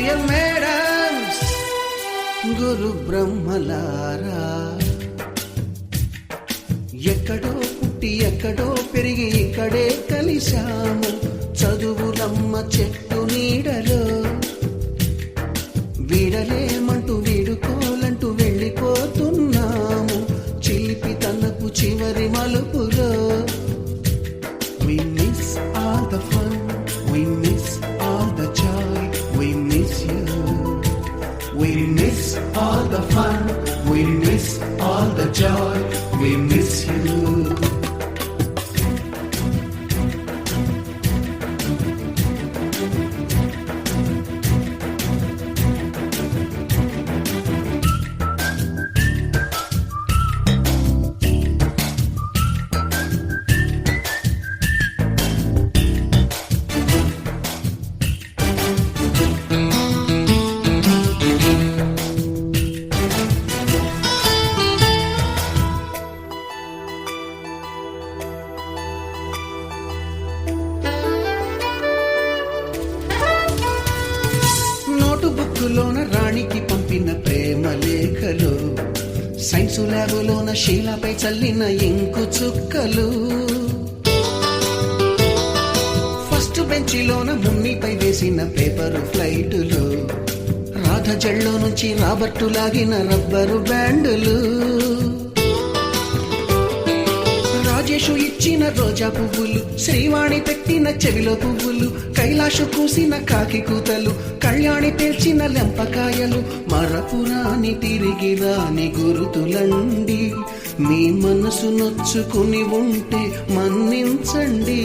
Dear madams, గురు బ్రహ్మలారా, ఎక్కడో పుట్టి ఎక్కడో పెరిగి ఇక్కడే కలిశాము చదువులమ్మ చెట్టు నీడలో. వీడలేమంటూ వీడుకోలంటూ వెళ్ళిపోతున్నాము చిలిపి తనపు చివరి మలుపులో. We miss all the fun, we miss all the joy, we miss you. We miss all the fun, we miss all the joy, we miss you. బుక్కులోన రాణికి పంపిన ప్రేమ లేఖలు, సైన్సు ల్యాబులోన శీలపై చల్లిన ఇంకు చుక్కలు, ఫస్ట్ బెంచిలోన మున్నిపై వేసిన పేపరు ఫ్లైటులు, రాధ జల్లో నుంచి రాబర్టు లాగిన rubber బ్యాండులు, Rajesh ఇచ్చిన రోజా పువ్వులు, శ్రీవాణి పెట్టిన చెవిలో పువ్వులు, కైలాషు కూసిన కాకి కూతలు, కళ్యాణి పేల్చిన లెంపకాయలు, మరపురాని తిరిగి రాని గురుతులండి. మీ మనసు నొచ్చుకుని ఉంటే మన్నించండి.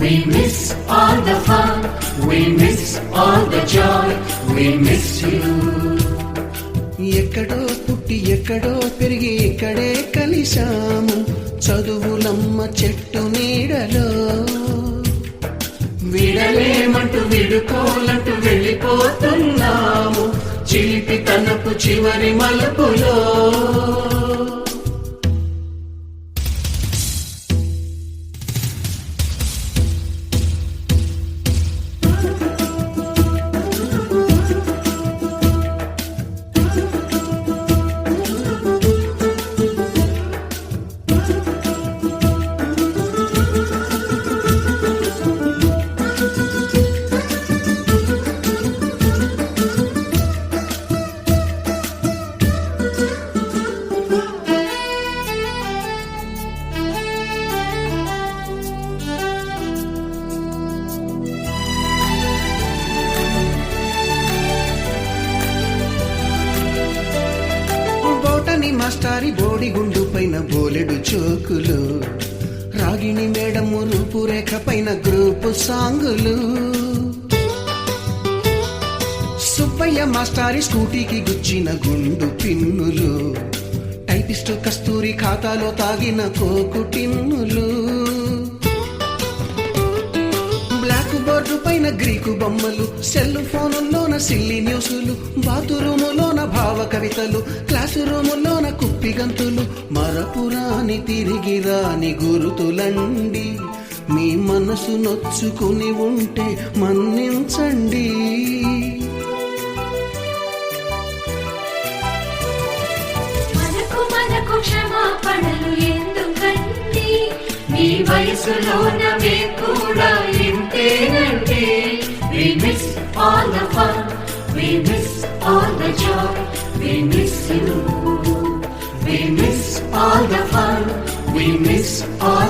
We miss all the fun, we miss all the joy, we miss you. ఎక్కడో పుట్టి ఎక్కడో పెరిగి ఇక్కడే కలిశాము చదువులమ్మ చెట్టు నీడలో. విడలేమంటూ విడుకోలంటూ వెళ్ళిపోతున్నాము చిలిపి తనపు చివరి మలుపులో. మాస్టారి బోడిగుండు పైన బోలెడు చోకులు, రాగిణి మేడము రూపురేఖ పైన గ్రూపు సాంగులు, సుబ్బయ్య మాస్టారి స్కూటీకి గుచ్చిన గుండు పిన్నులు, టైపిస్టు కస్తూరి ఖాతాలో తాగిన కోకు టిన్నులు, బ్లాక్ బోర్డు పైన గ్రీకు బొమ్మలు, సెల్ ఫోనుల్లోన సిల్లి న్యూసులు, బాతురూములోన భావ కవితలు, క్లాసు రూములోన కుప్పి గంతులు, మరపురాని తిరిగి రాని గురుతులండి. మీ మనసు నొచ్చుకుని ఉంటే మన్నించండి. మనకు క్షమాపణలు ఎందుకండి, మీ వయసులోన మేము కూడా ఇంతేనండి. We miss all the fun, we miss all the joy, we miss you. We miss all the fun, we miss all